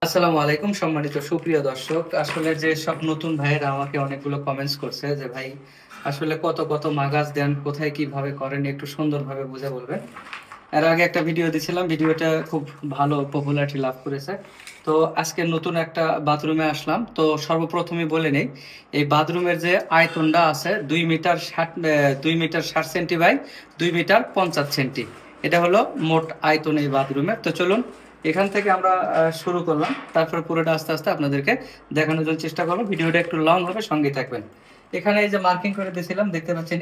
আসসালামু আলাইকুম সম্মানিত সুপ্রিয় দর্শক। আসলে যে সব নতুন ভাইয়েরা আমাকে অনেকগুলো কমেন্টস করছে যে ভাই আসলে কত কত মাগাজ দেন, কোথায় কিভাবে করেন, একটু সুন্দরভাবে বুঝে বলবেন। এর আগে একটা ভিডিও দিছিলাম, ভিডিওটা খুব ভালো পপুলারিটি লাভ করেছে। তো আজকে নতুন একটা বাথরুমে আসলাম। তো সর্বপ্রথমে বলে নেই, এই বাথরুমের যে আয়তনটা আছে 2 মিটার 60 বাই 2 মিটার 50 সেন্টি। এটা হলো মোট আয়তন এই বাথরুমের। তো চলুন এখান থেকে আমরা শুরু করলাম, তারপর পুরোটা আস্তে আস্তে আপনাদেরকে দেখানোর জন্য চেষ্টা করবো। ভিডিওটা একটু লং হবে, সঙ্গে থাকবেন। এখানে এই যে মার্কিং করে দিয়েছিলাম, দেখতে পাচ্ছেন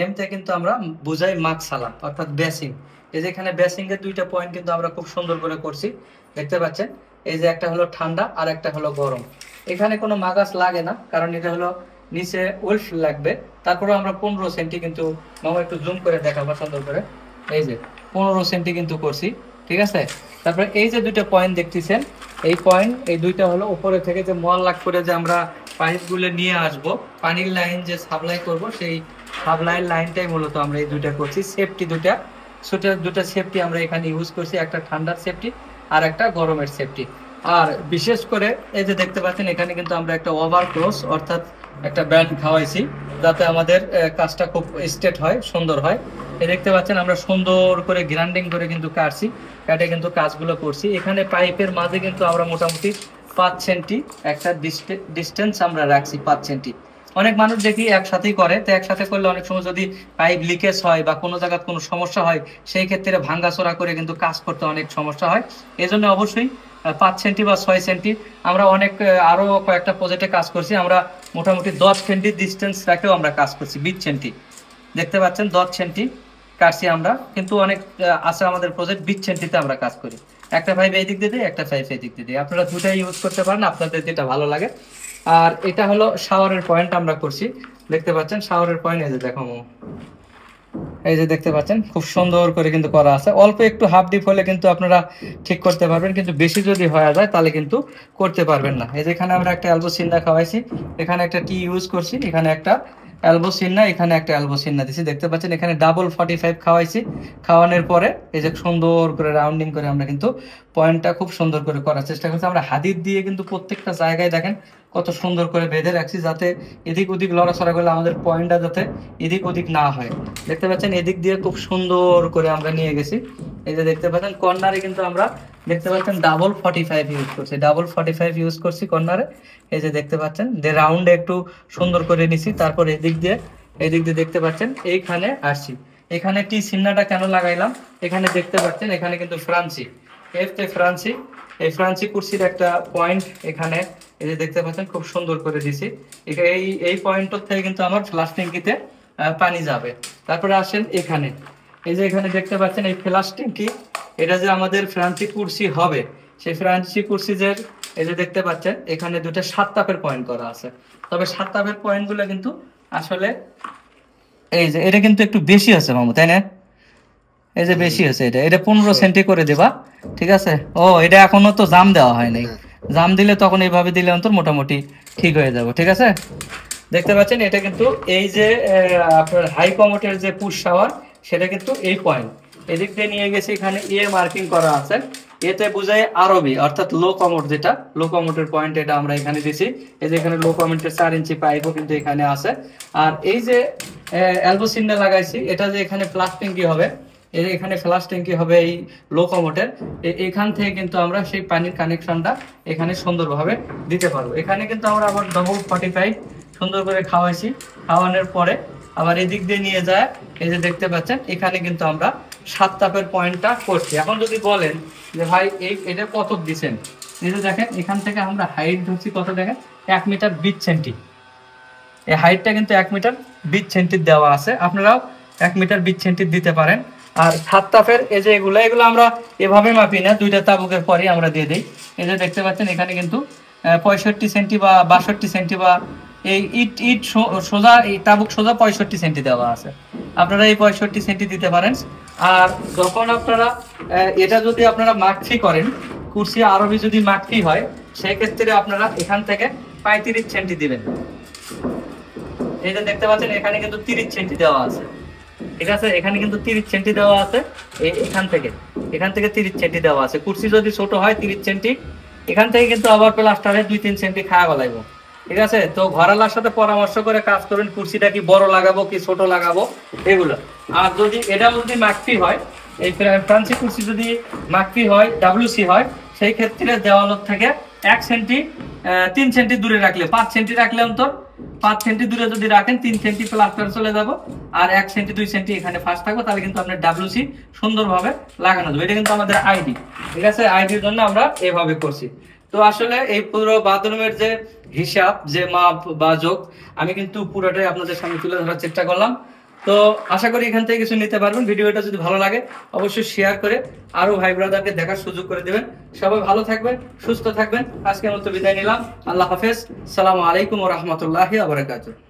এমতে কিন্তু আমরা বুঝাই মাকসালা অর্থাৎ বেসিং। এই যে এখানে বেসিং এর দুইটা পয়েন্ট কিন্তু আমরা খুব সুন্দর করে করছি, দেখতে পাচ্ছেন। এই যে একটা হলো ঠান্ডা আর একটা হলো গরম। এখানে কোনো মাগাস লাগে না, কারণ এটা হলো নিচে উইলফ লাগবে। তারপরে আমরা 15 সেন্টি কিন্তু, মামা একটু জুম করে দেখাবো সুন্দর করে। এই যে 15 সেন্টি কিন্তু করছি, ঠিক আছে। তারপরে এই যে দুইটা পয়েন্ট দেখতেছেন, এই পয়েন্ট এই দুইটা হলো উপরে থেকে যে মহল্লা করে যে আমরা পাইপগুলো নিয়ে আসব, পানির লাইন যে সাপ্লাই করব, সেই সাপ্লাইয়ের লাইনটাই মূলত আমরা এই দুইটা করছি। সেফটি দুটা সেফটি আমরা এখানে ইউজ করছি, একটা ঠান্ডার সেফটি আর একটা গরমের সেফটি। আর বিশেষ করে এই যে দেখতে পাচ্ছেন, এখানে কিন্তু আমরা একটা ওভার ক্লোজ অর্থাৎ একটা ব্যান্ড খাওয়াইছি, যাতে আমাদের কাজটা খুব স্ট্রেট হয়, সুন্দর হয়। এই দেখতে পাচ্ছেন আমরা সুন্দর করে গ্রাইন্ডিং করে কিন্তু কাটে কিন্তু কাজগুলো করছি। এখানে পাইপের মাঝে কিন্তু আমরা মোটামুটি 5 সেন্টি একটা ডিস্টেন্স আমরা রাখছি, 5 সেন্টি। অনেক মানুষ দেখি একসাথেই করে, তো একসাথে করলে অনেক সময় যদি পাইপ লিকেজ হয় বা কোনো জায়গায় কোনো সমস্যা হয়, সেই ক্ষেত্রে ভাঙ্গাচোরা করে কিন্তু কাজ করতে অনেক সমস্যা হয়। এই জন্য অবশ্যই 5 সেন্টি বা 6 সেন্টি। আমরা অনেক আরো কয়েকটা প্রজেক্টে কাজ করছি, আমরা মোটামুটি 10 সেন্টি ডিস্টেন্স রেখেও আমরা কাজ করছি। 20 সেন্টি দেখতে পাচ্ছেন, 10 সেন্টি কাটছি আমরা, কিন্তু অনেক আছে আমাদের প্রজেক্ট 20 সেন্টিতে আমরা কাজ করি। একটা পাইপ এই দিক দিয়ে দিই, একটা পাইপ এই দিক দিয়ে দিই। আপনারা দুটাই ইউজ করতে পারেন, আপনাদের যেটা ভালো লাগে। আর এটা হলো শাওয়ারের পয়েন্ট আমরা করছি, দেখতে পাচ্ছেন শাওয়ারের পয়েন্ট। এই যে দেখো, এই যে দেখতে পাচ্ছেন খুব সুন্দর করে কিন্তু করা আছে। অল্প একটু হাফ ডিপ হলে কিন্তু আপনারা ঠিক করতে পারবেন, কিন্তু বেশি যদি হয়ে যায় তাহলে কিন্তু করতে পারবেন না। এই যে এখানে আমরা একটা এলবো সিন্না খাওয়াইছি, এখানে একটা টি ইউজ করছি, এখানে একটা এলবো সিন্না, এখানে একটা এলবো সিন্না দিছি, দেখতে পাচ্ছেন। এখানে ডাবল 45 খাওয়াইছি। খাওয়ানোর পরে এই যে সুন্দর করে রাউন্ডিং করে আমরা কিন্তু পয়েন্টটা খুব সুন্দর করে করার চেষ্টা করছি। আমরা হাদিদ দিয়ে কিন্তু প্রত্যেকটা জায়গায় দেখেন কত সুন্দর করে বেঁধে রাখছি, যাতে এদিক ওদিক লড়াচড়া করলে আমাদের পয়েন্টটা যাতে এদিক ওদিক না হয়। দেখতে পাচ্ছেন এদিক দিয়ে খুব সুন্দর করে আমরা নিয়ে গেছি। এই যে দেখতে পাচ্ছেন কর্নারে কিন্তু আমরা দেখতে পাচ্ছেন ডাবল 45 ইউজ করছি কর্নারে। এই যে দেখতে পাচ্ছেন যে রাউন্ডে একটু সুন্দর করে নিছি। তারপর এদিক দিয়ে দেখতে পাচ্ছেন এইখানে আসছি। এখানে টি চিহ্নটা কেন লাগাইলাম, এখানে দেখতে পাচ্ছেন এখানে কিন্তু ফ্রান্সি, এই ফ্রান্সি কুর্সির একটা পয়েন্ট এখানে এই যে দেখতে পাচ্ছেন খুব সুন্দর করে দিছি। এই পয়েন্টটার থেকে কিন্তু আমার ফ্লাশ ট্যাঙ্কিতে পানি যাবে। তারপরে আসেন এখানে, এই যে এখানে দেখতে পাচ্ছেন এই ফ্লাশ ট্যাঙ্কি, এটা যে আমাদের ফ্রান্সি কুর্সি হবে, সেই ফ্রান্সি কুর্সিজের এই যে দেখতে পাচ্ছেন এখানে দুটো 7 তাপের পয়েন্ট করা আছে। তবে 7 তাপের পয়েন্টগুলো কিন্তু আসলে এই যে এটা কিন্তু একটু বেশি আছে মামু, তাই না? এই যে বেশি আছে, এটা 15 সেন্টি করে দেবা, ঠিক আছে। ও এটা এখনো তো জাম দেওয়া হয় নাই, জাম দিলে তখন এইভাবে দিলে অন্তর মোটামুটি ঠিক হয়ে যাবে, ঠিক আছে। দেখতে পাচ্ছেন এটা কিন্তু এই যে আপনার হাই কমোটের যে পুশ শাওয়ার, সেটা কিন্তু এই পয়েন্ট এদিক দিয়ে নিয়ে গেছে, এখানে মার্কিং করা আছে। এতে বোঝায় আরবি অর্থাৎ লো কমোট, যেটা লো কমোটের পয়েন্ট, এটা আমরা এখানে দিছি। এই যে এখানে লো কমোটের 4 ইঞ্চি পাইপও কিন্তু এখানে আছে। আর এই যে এলবো সিনটা লাগাইছি, এটা যে এখানে ফ্লাশ ট্যাঙ্কি হবে, এখানে ফ্লাশ ট্যাঙ্কি হবে এই লো কমোটের, এখান থেকে কিন্তু আমরা সেই পানির কানেকশনটা এখানে সুন্দরভাবে দিতে পারবো। এখানে কিন্তু আমরা আবার ডাবল 45 সুন্দর করে খাওয়াইছি। খাওয়ানোর পরে আবার এদিক দিয়ে নিয়ে যায়, এই যে দেখতে পাচ্ছেন এখানে কিন্তু আমরা 7 তাপের পয়েন্টটা করছি। এখন যদি বলেন যে ভাই এটা কত দিচ্ছেন, এই যে দেখেন এখান থেকে আমরা হাইট ধরছি কত, দেখেন 1 মিটার 20 সেন্টি। এই হাইটটা কিন্তু 1 মিটার 20 সেন্টি দেওয়া আছে, আপনারাও 1 মিটার 20 সেন্টি দিতে পারেন। আর 7 তাপের এই যে এগুলো এভাবে মাপি না, দুইটা তাবুকের পরেই আমরা দিয়ে দিই। এই যে দেখতে পাচ্ছেন এখানে কিন্তু 65 সেন্টি বা 62 সেন্টি, বা এই ইট সোজা, এই তাবুক সোজা 65 সেন্টি দেওয়া আছে, আপনারা এই 65 সেন্টি দিতে পারেন। আর যখন আপনারা এটা যদি আপনারা মাকফি করেন, কুর্সি আরবি যদি মাকফি হয়, সেই ক্ষেত্রে আপনারা এখান থেকে 35 সেন্টি দিবেন। এই যে দেখতে পাচ্ছেন এখানে কিন্তু 30 সেন্টি দেওয়া আছে, ঠিক আছে। এখানে কিন্তু 30 সেন্টি দেওয়া আছে, এখান থেকে 30 সেন্টি দেওয়া আছে। কুর্সি যদি ছোট হয় 30 সেন্টি, এখান থেকে কিন্তু আবার প্লাস্টারে 2-3 সেন্টি খাওয়া গলাইব। ঠিক আছে, তো ঘরালার সাথে পরামর্শ করে কাজ করবেন, কুর্সিটা কি বড় লাগাবো কি ছোট লাগাবো এগুলো। আর যদি এটা যদি মাকফি হয়, এই ফ্রান্সি কুর্সি যদি মাকফি হয়, ডাব্লিউসি হয়, সেই ক্ষেত্রে দেওয়ালের থেকে 1 সেন্টি 3 সেন্টি দূরে রাখলে, 5 সেন্টি রাখলে অন্তর 5 সেন্টি দূরে যদি রাখেন 3 সেন্টি প্লাস্টার চলে যাব, আর 1 সেন্টি 2 সেন্টি এখানে ফাঁস থাকবে, তাহলে কিন্তু আপনার ডাব্লিউসি সুন্দরভাবে লাগানো যাবে। এটা কিন্তু আমাদের আইডি। ঠিক আছে, আইডির জন্য আমরা এভাবে করছি। তো আসলে এই পুরো বাথরুমের যে হিসাব, যে মাপ বা যোগ, আমি কিন্তু পুরোটাই আপনাদের সামনে তুলে ধরার চেষ্টা করলাম। তো আশা করি এখান থেকে কিছু নিতে পারবেন। ভিডিওটা যদি ভালো লাগে অবশ্যই শেয়ার করে আরো ভাই ব্রাদারকে দেখার সুযোগ করে দিবেন। সবাই ভালো থাকবেন, সুস্থ থাকবেন। আজকের মতো বিদায় নিলাম। আল্লাহ হাফেজ। সালামু আলাইকুম ওয়া রাহমাতুল্লাহি ওয়া বারাকাতুহু।